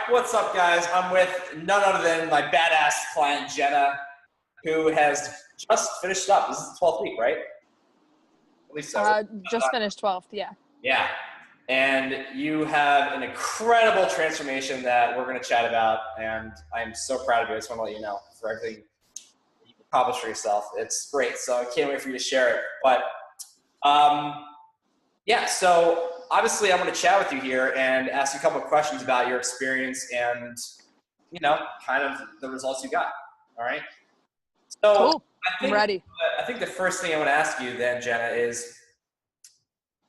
what's up, guys? I'm with none other than my badass client, Jenna, who has just finished up. This is the 12th week, right? At least so. Just finished 12th, yeah. Yeah. And you have an incredible transformation that we're going to chat about, and I'm so proud of you. I just want to let you know for everything you've accomplished for yourself. It's great, so I can't wait for you to share it. But, yeah, so obviously I'm going to chat with you here and ask you a couple of questions about your experience and, you know, kind of the results you got. All right? So cool. I'm ready. I think the first thing I want to ask you then, Jenna, is,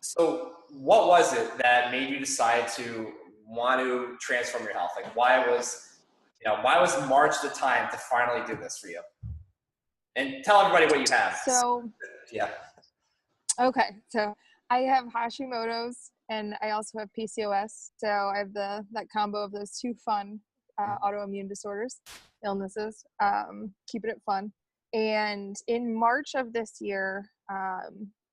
so what was it that made you decide to want to transform your health? Like, why was March the time to finally do this for you? And tell everybody what you have. So, yeah. Okay. So I have Hashimoto's and I also have PCOS. So I have that combo of those two fun autoimmune disorders, illnesses, keeping it fun. And in March of this year,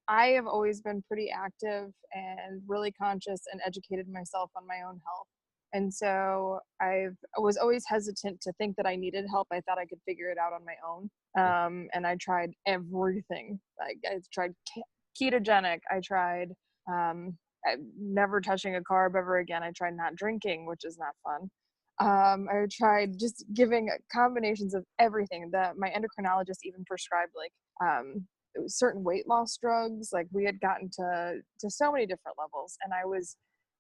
I have always been pretty active and really conscious and educated myself on my own health. And so I was always hesitant to think that I needed help. I thought I could figure it out on my own. And I tried everything. Like I tried ketogenic. I tried never touching a carb ever again. I tried not drinking, which is not fun. I tried just giving combinations of everything that my endocrinologist even prescribed, like certain weight loss drugs. Like we had gotten to so many different levels, and I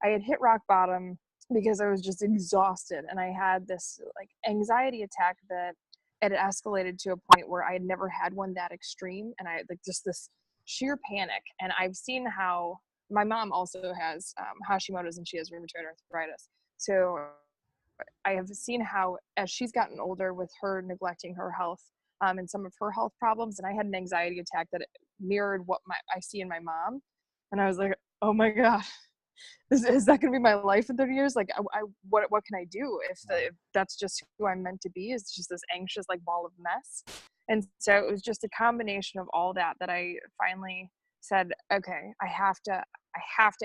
had hit rock bottom because I was just exhausted, and I had this like anxiety attack that it had escalated to a point where I had never had one that extreme, and I like just this sheer panic. And I've seen how my mom also has Hashimoto's and she has rheumatoid arthritis, so I have seen how as she's gotten older with her neglecting her health and some of her health problems, and I had an anxiety attack that mirrored what I see in my mom. And I was like, oh my God, is that going to be my life in 30 years? Like, what can I do if that's just who I'm meant to be, is just this anxious, like, ball of mess. And so it was just a combination of all that I finally said, okay, I have to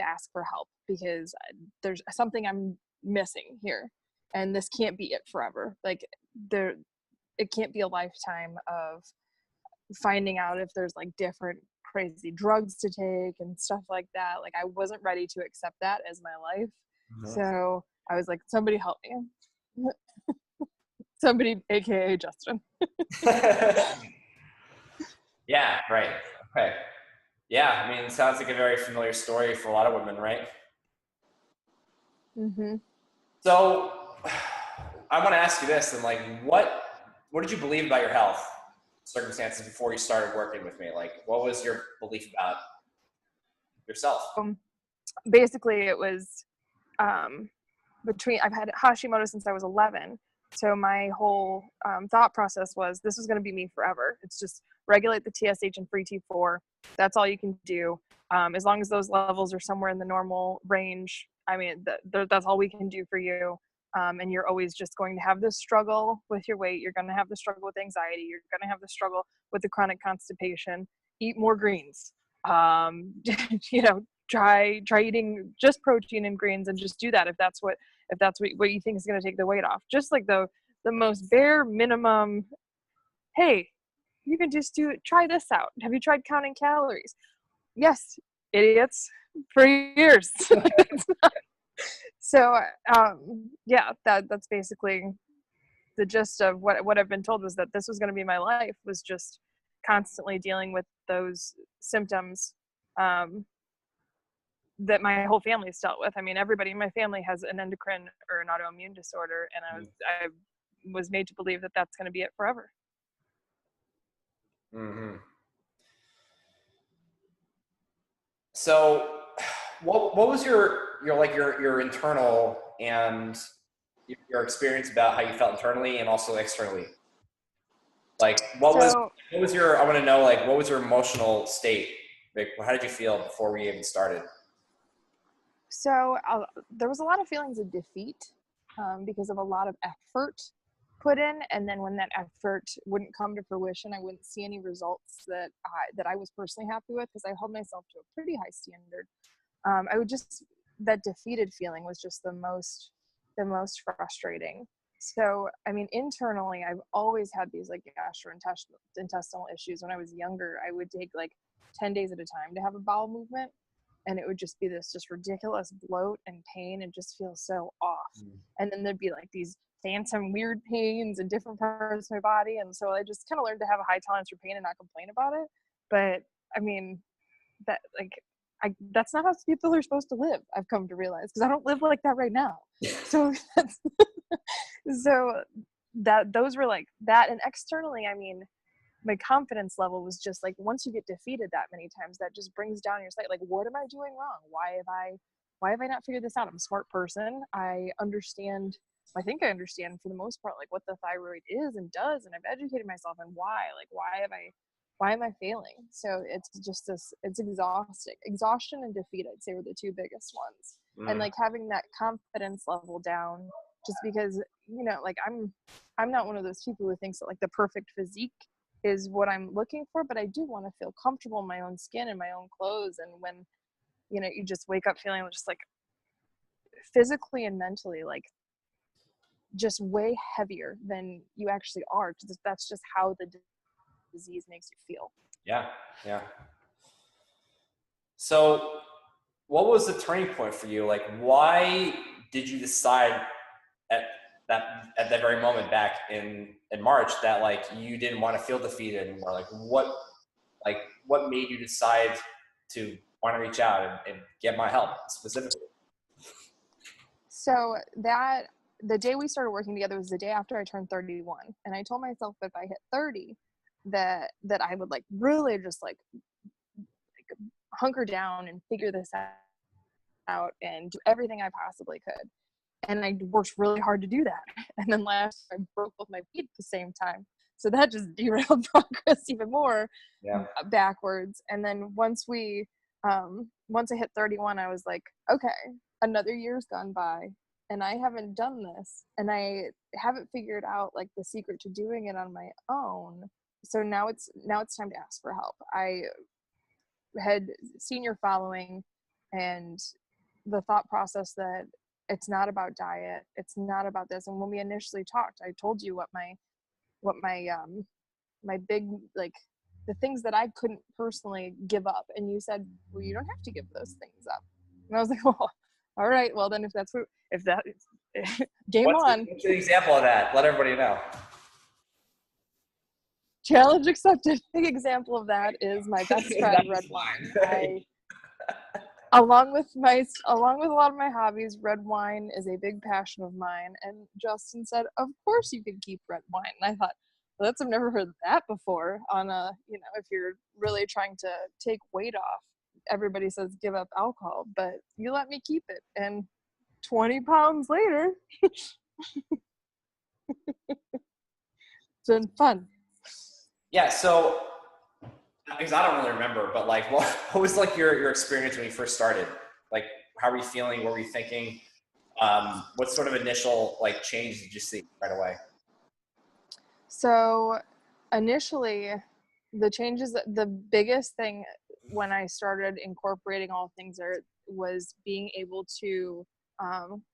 ask for help, because there's something I'm missing here. And this can't be it forever. Like it can't be a lifetime of finding out if there's like different crazy drugs to take and stuff like that. Like I wasn't ready to accept that as my life. Mm-hmm. So I was like, somebody help me. Somebody, AKA Justin. Yeah, right. Okay. Yeah, I mean, it sounds like a very familiar story for a lot of women, right? Mm-hmm. So I want to ask you this, and like, what did you believe about your health circumstances before you started working with me? Like, what was your belief about yourself? Basically, it was I've had Hashimoto since I was 11. So my whole thought process was, this is going to be me forever. It's just regulate the TSH and free T4. That's all you can do. As long as those levels are somewhere in the normal range, I mean, that's all we can do for you. And you're always just going to have this struggle with your weight. You're going to have the struggle with anxiety. You're going to have the struggle with the chronic constipation. Eat more greens. Try eating just protein and greens, and just do that if that's what you think is going to take the weight off. Just like the most bare minimum. Hey, you can just try this out. Have you tried counting calories? Yes, idiots, for years. So yeah, that's basically the gist of what I've been told, was that this was going to be my life, was just constantly dealing with those symptoms that my whole family's dealt with. I mean, everybody in my family has an endocrine or an autoimmune disorder, and I was made to believe that that's going to be it forever. Mm-hmm. So what was your internal and your experience about how you felt internally and also externally? Like, what was your, I want to know, like, what was your emotional state? Like, how did you feel before we even started? So there was a lot of feelings of defeat because of a lot of effort put in, and then when that effort wouldn't come to fruition, I wouldn't see any results that I was personally happy with, because I held myself to a pretty high standard. That defeated feeling was just the most the most frustrating. So, I mean, internally, I've always had these like gastrointestinal issues. When I was younger, I would take like 10 days at a time to have a bowel movement. And it would just be this just ridiculous bloat and pain and just feel so off. And then there'd be like these phantom weird pains in different parts of my body. And so I just kind of learned to have a high tolerance for pain and not complain about it. But I mean, that's not how people are supposed to live, I've come to realize, because I don't live like that right now. So that's so that those were like that. And externally, I mean, my confidence level was just like, once you get defeated that many times, that just brings down your sight. Like, what am I doing wrong? Why have I not figured this out? I'm a smart person. I think I understand for the most part, like what the thyroid is and does, and I've educated myself on why am I failing? So it's just it's exhaustion and defeat, I'd say, were the two biggest ones. And like having that confidence level down, just because, like I'm not one of those people who thinks that like the perfect physique is what I'm looking for, but I do want to feel comfortable in my own skin and my own clothes. And when, you just wake up feeling just like physically and mentally, like just way heavier than you actually are, that's just how the disease makes you feel. Yeah. So what was the turning point for you? Like, why did you decide at that very moment back in March that like you didn't want to feel defeated anymore? Like what made you decide to want to reach out and get my help specifically? So the day we started working together was the day after I turned 31. And I told myself if I hit 30, that I would like really just like hunker down and figure this out and do everything I possibly could. And I worked really hard to do that. And then last I broke both my feet at the same time. So that just derailed progress even more backwards. And then once I hit 31, I was like, okay, another year's gone by and I haven't done this. And I haven't figured out like the secret to doing it on my own. So now it's time to ask for help. I had seen your following and the thought process that it's not about diet, it's not about this. And when we initially talked, I told you what my big, like the things that I couldn't personally give up, and you said, well, you don't have to give those things up. And I was like, well, all right, well then if that game on. What's an example of that? Let everybody know. Challenge accepted. Big example of that is my best friend, red wine. Along with a lot of my hobbies, red wine is a big passion of mine. And Justin said, of course you can keep red wine. And I thought, well, I've never heard that before on if you're really trying to take weight off, everybody says give up alcohol, but you let me keep it. And 20 pounds later, it's been fun. Yeah. So, because I don't really remember, but like, what was like your experience when you first started? Like, how were you feeling? What were you thinking? What sort of initial like change did you see right away? So initially, the biggest thing when I started incorporating all things was being able to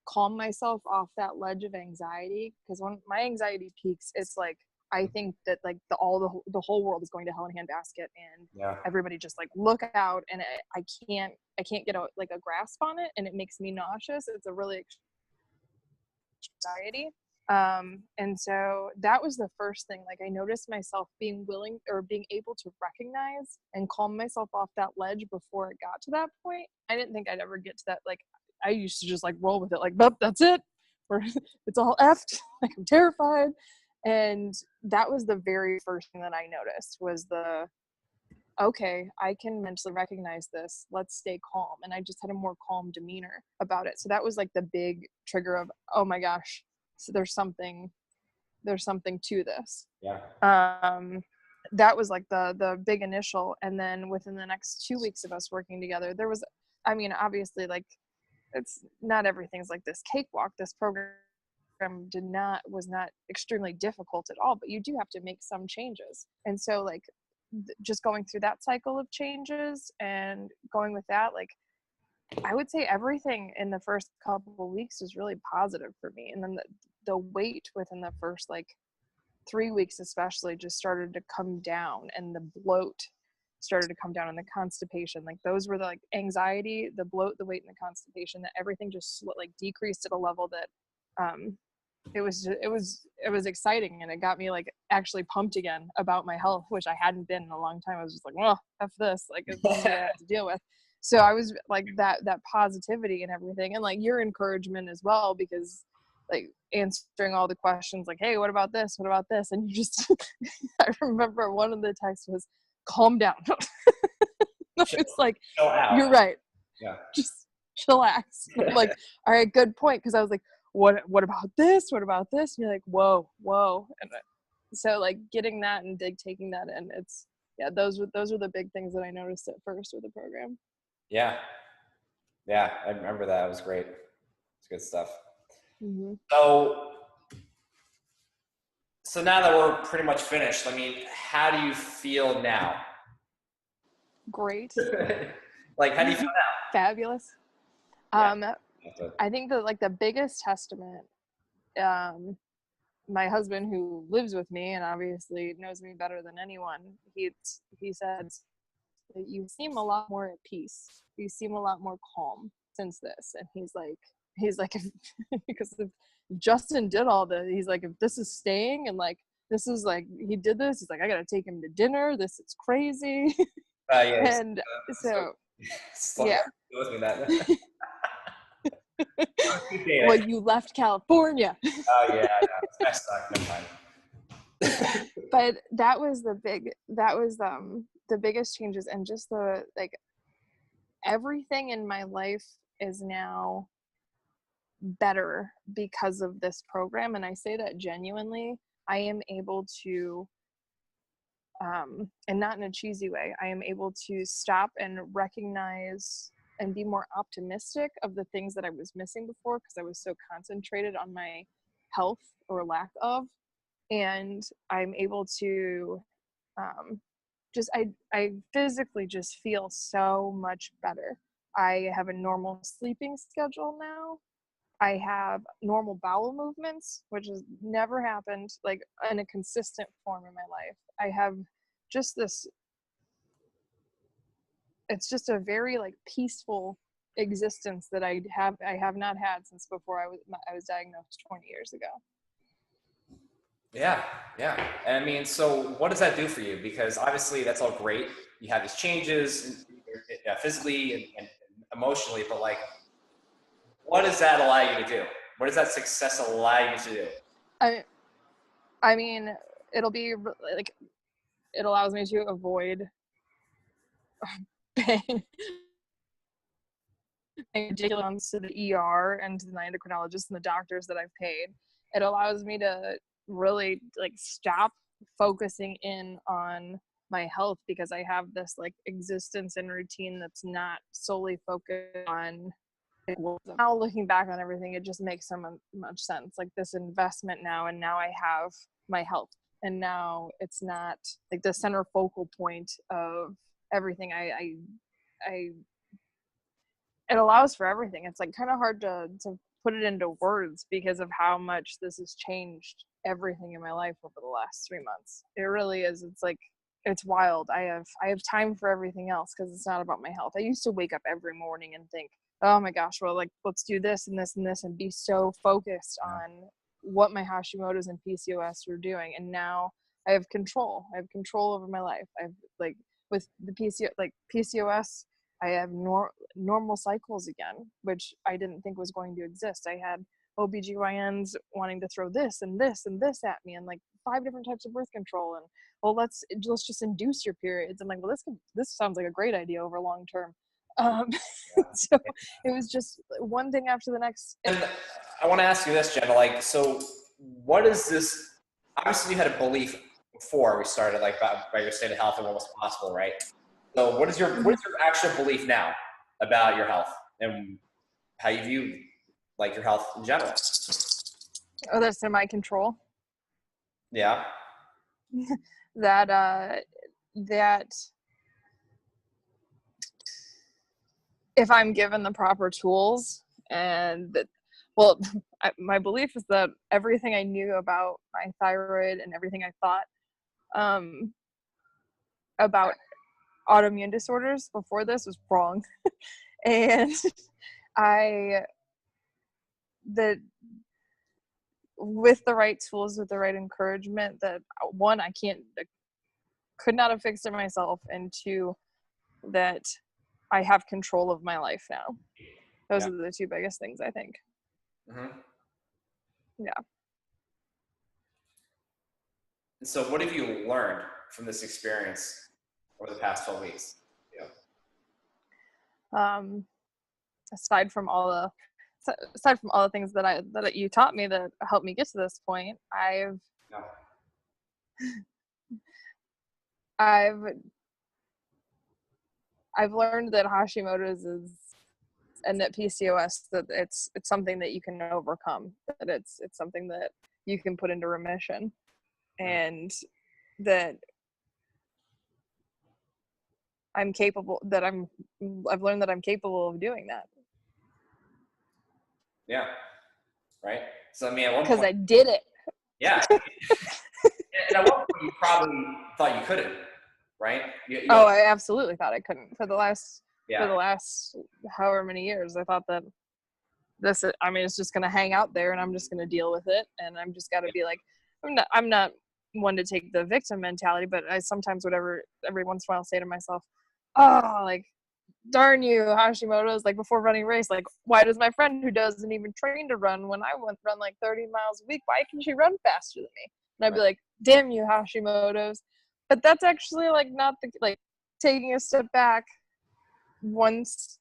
calm myself off that ledge of anxiety. Because when my anxiety peaks, it's like I think that like the whole world is going to hell in a handbasket, and everybody just like look out, and I can't get a grasp on it, and it makes me nauseous. It's a really anxiety. And so that was the first thing. Like I noticed myself being willing or being able to recognize and calm myself off that ledge before it got to that point. I didn't think I'd ever get to that. Like I used to just like roll with it, like, but that's it. Or it's all effed. Like I'm terrified. And that was the very first thing that I noticed was okay, I can mentally recognize this. Let's stay calm. And I just had a more calm demeanor about it. So that was like the big trigger of, oh my gosh, so there's something to this. That was like the big initial. And then within the next 2 weeks of us working together, there was, I mean, obviously like it's not everything's like this cakewalk. This program was not extremely difficult at all, but you do have to make some changes. And so like just going through that cycle of changes and going with that, like I would say everything in the first couple of weeks was really positive for me. And then the weight within the first like 3 weeks especially just started to come down, and the bloat started to come down, and the constipation, like those were the like anxiety, the bloat, the weight, and the constipation, that everything just like decreased at a level that it was exciting, and it got me like actually pumped again about my health, which I hadn't been in a long time. I was just like, well, F this, like this is what I have to deal with. So I was like that positivity and everything, and like your encouragement as well, because like answering all the questions like, hey, what about this, and you just I remember one of the texts was, calm down. It's like, Chill out. you're right, Yeah. just chillax. I'm like, all right, good point, because I was like, what about this, and you're like, whoa, and so like getting that and taking that in, it's, yeah, those were the big things that I noticed at first with the program. Yeah, I remember that. It was great. It's good stuff. Mm-hmm. So now that we're pretty much finished, I mean, how do you feel now? Great. Like, how do you feel now? Fabulous. Yeah. I think that like the biggest testament, my husband, who lives with me and obviously knows me better than anyone, he said, you seem a lot more at peace, you seem a lot more calm since this. And he's like because if Justin did all this, he's like, if this is staying, and like this is like, he did this, he's like, I gotta take him to dinner, this is crazy. Yeah, And so yeah. It wasn't that. Well, you left California. Oh yeah, that sucked. Never mind. But that was the biggest changes, and just the like everything in my life is now better because of this program. And I say that genuinely. I am able to and not in a cheesy way, I am able to stop and recognize and be more optimistic of the things that I was missing before, because I was so concentrated on my health or lack of. And I'm able to just I physically just feel so much better. I have a normal sleeping schedule now. I have normal bowel movements, which has never happened like in a consistent form in my life. I have just this, it's just a very like peaceful existence that I have not had since before I was diagnosed 20 years ago. Yeah. And I mean, so what does that do for you? Because obviously that's all great. You have these changes physically and emotionally, but like, what does that allow you to do? What does that success allow you to do? I mean, it'll be like, it allows me to avoid paying ridiculous to the ER and to the endocrinologist and the doctors that I've paid. It allows me to really like stop focusing in on my health, because I have this like existence and routine that's not solely focused on like, now looking back on everything, it just makes so much sense. Like this investment now, and now I have my health, and now it's not like the center focal point of everything. I it allows for everything. It's like kind of hard to put it into words because of how much this has changed everything in my life over the last 3 months. It really is. It's like, it's wild. I have time for everything else because it's not about my health. I used to wake up every morning and think, oh my gosh, well, like, let's do this and this and this, and be so focused on what my Hashimoto's and PCOS were doing. And now I have control. I have control over my life. I've like with the PCOS, I have normal cycles again, which I didn't think was going to exist. I had OBGYNs wanting to throw this and this and this at me, and like 5 different types of birth control, and well, let's just induce your periods. I'm like, well, this sounds like a great idea over long term. So it was just one thing after the next. And I want to ask you this, Jenna, like, so what is this? Obviously you had a belief before we started, like about your state of health and what was possible, right? So what is your actual belief now about your health and how you view like your health in general? Oh, that's in my control. Yeah. that if I'm given the proper tools and that, well, my belief is that everything I knew about my thyroid and everything I thought about autoimmune disorders before this was wrong. And I, that with the right tools, with the right encouragement, that one, I could not have fixed it myself, and two, that I have control of my life now. Those are the two biggest things, I think. Mm-hmm. Yeah. And so what have you learned from this experience over the past 12 weeks? Aside from all the things that you taught me that helped me get to this point, I've learned that Hashimoto's is, and that PCOS, that it's something that you can overcome, that it's something that you can put into remission, and that I've learned that I'm capable of doing that. Yeah. Right. So, I mean, at one because point, I did it. Yeah. And at one point, you probably thought you couldn't, right? I absolutely thought I couldn't. For the last Yeah. however many years, I thought that it's just going to hang out there, and I'm just going to deal with it, and I'm just got to be like, I'm not one to take the victim mentality, but I sometimes every once in a while say to myself, oh, like, darn you, Hashimoto's, like, before running a race, like, why does my friend who doesn't even train to run, when I run like 30 miles a week, why can she run faster than me? And I'd be like, damn you, Hashimoto's. But that's actually, like, not taking a step back. Once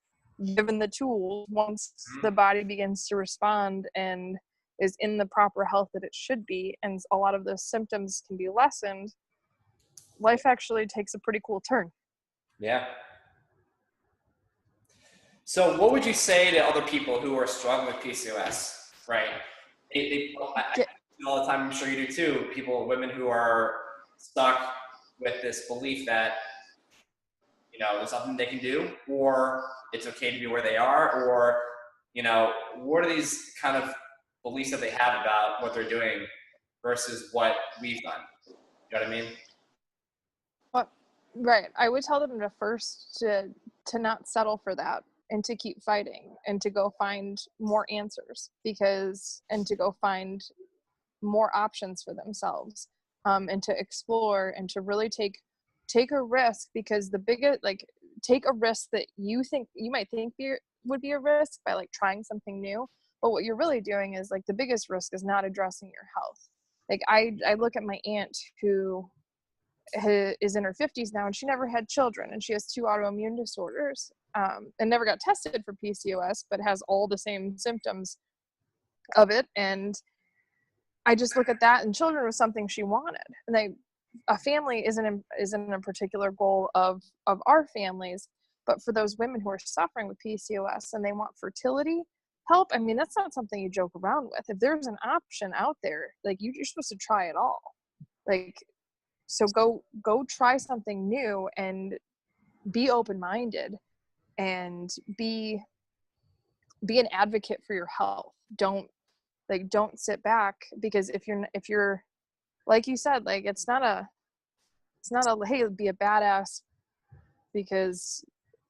given the tools, once the body begins to respond and is in the proper health that it should be, and a lot of those symptoms can be lessened, life actually takes a pretty cool turn. Yeah. So what would you say to other people who are struggling with PCOS, right? I all the time, I'm sure you do too, women who are stuck with this belief that, there's something they can do, or it's okay to be where they are, or, what are these kind of beliefs that they have about what they're doing versus what we've done? You know what I mean? Well, right. I would tell them to not settle for that, and to keep fighting, and to go find more answers, and to go find more options for themselves, and to explore, and to really take a risk, because the biggest, like, take a risk that you might think would be a risk by, like, trying something new, but what you're really doing is, like, the biggest risk is not addressing your health. Like, I look at my aunt who is in her 50s now, and she never had children, and she has 2 autoimmune disorders, and never got tested for PCOS, but has all the same symptoms of it. And I just look at that, and children was something she wanted, and a family isn't a particular goal of our families, but for those women who are suffering with PCOS and they want fertility help, I mean, that's not something you joke around with. If there's an option out there, like, you're supposed to try it all. Like, so go try something new, and be open-minded, and be an advocate for your health. Don't sit back, because if you're like you said, like, it's not a hey, be a badass, because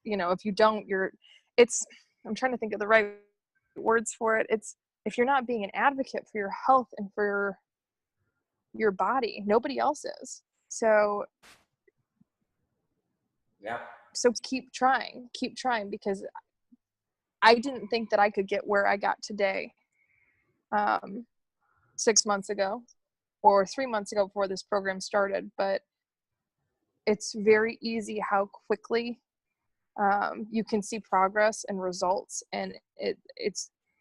if you don't, I'm trying to think of the right words for it. It's, if you're not being an advocate for your health and for your body, nobody else is. So keep trying, because I didn't think that I could get where I got today 6 months ago, or 3 months ago, before this program started. But it's very easy how quickly you can see progress and results, and it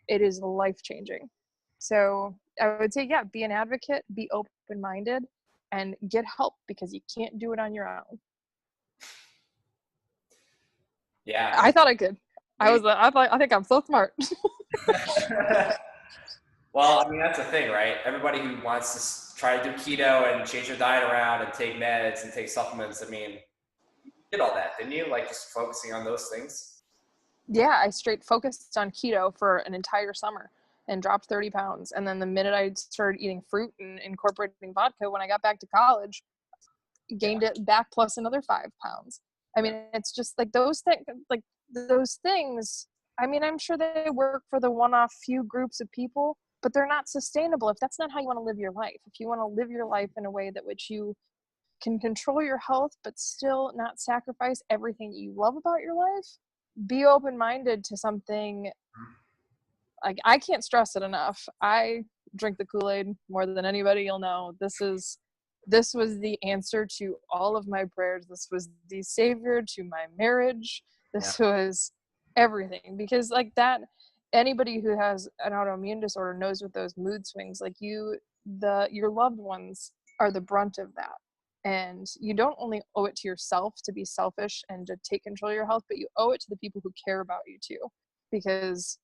is life-changing. So I would say, be an advocate, be open-minded, and get help, because you can't do it on your own. Yeah. I thought I could. I think I'm so smart. Well, I mean, that's the thing, right? Everybody who wants to try to do keto and change their diet around and take meds and take supplements, I mean, you did all that, didn't you? Like, just focusing on those things? Yeah, I straight focused on keto for an entire summer and dropped 30 pounds. And then the minute I started eating fruit and incorporating vodka when I got back to college, Yeah. gained it back plus another 5 pounds. I Yeah. mean, it's just like those things. I mean, I'm sure they work for the one-off few groups of people, but they're not sustainable if that's not how you want to live your life. If you want to live your life in a way that which you can control your health, but still not sacrifice everything that you love about your life, be open-minded to something. Like, I can't stress it enough. I drink the Kool-Aid more than anybody you'll know. This was the answer to all of my prayers. This was the savior to my marriage. Yeah. This was everything, because like that, anybody who has an autoimmune disorder knows with those mood swings, like your loved ones are the brunt of that. And you don't only owe it to yourself to be selfish and to take control of your health, but you owe it to the people who care about you too, because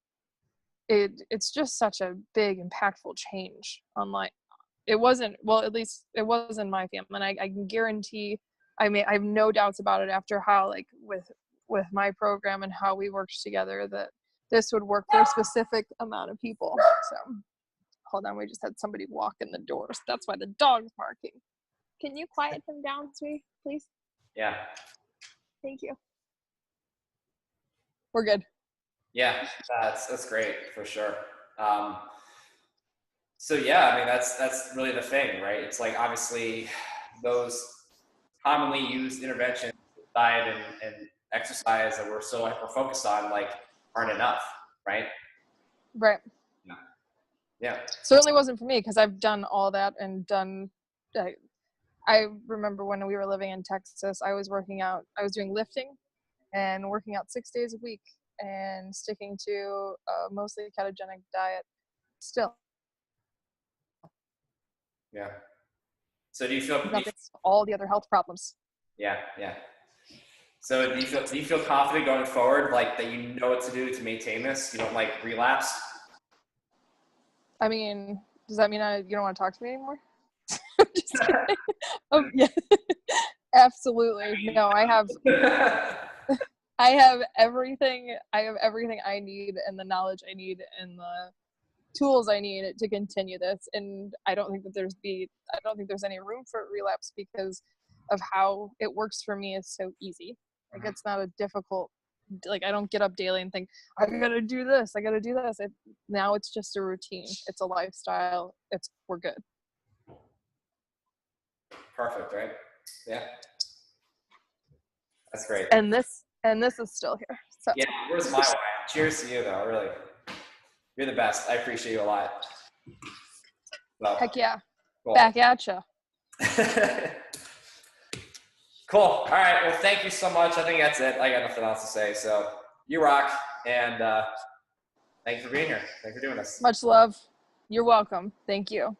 it's just such a big impactful change on, like, it wasn't, well, at least it wasn't my family, and I can guarantee, I mean, I have no doubts about it after how, like, with my program and how we worked together, that this would work for a specific amount of people. So hold on, we just had somebody walk in the door, so that's why the dog's barking. Can you quiet him down, sweetie, please? Yeah. Thank you. We're good. Yeah, that's great for sure. So yeah, I mean that's really the thing, right? It's like obviously those commonly used interventions, diet and exercise that we're so hyper focused on, like, aren't enough, right? Right. Yeah. Yeah. Certainly wasn't for me, because I've done all that and done. I remember when we were living in Texas, I was working out. I was doing lifting and working out 6 days a week and sticking to a mostly ketogenic diet still. Yeah. So do you feel All the other health problems. yeah, yeah. So do you feel confident going forward, like that you know what to do to maintain this? You don't like relapse? I mean, does that mean you don't want to talk to me anymore? Just kidding. Yeah, absolutely. No, I have everything. I have everything I need, and the knowledge I need, and the tools I need to continue this. And I don't think there's any room for relapse, because of how it works for me is so easy. Like, it's not a difficult, like, I don't get up daily and think, I gotta do this. Now it's just a routine. It's a lifestyle. We're good. Perfect, right? Yeah. That's great. And this is still here. So Yeah, where's my wine? Cheers to you though, really. You're the best. I appreciate you a lot. Well, heck yeah. cool. Back at ya. Cool. All right. Well, thank you so much. I think that's it. I got nothing else to say. So you rock. And thank you for being here. Thanks for doing this. Much love. You're welcome. Thank you.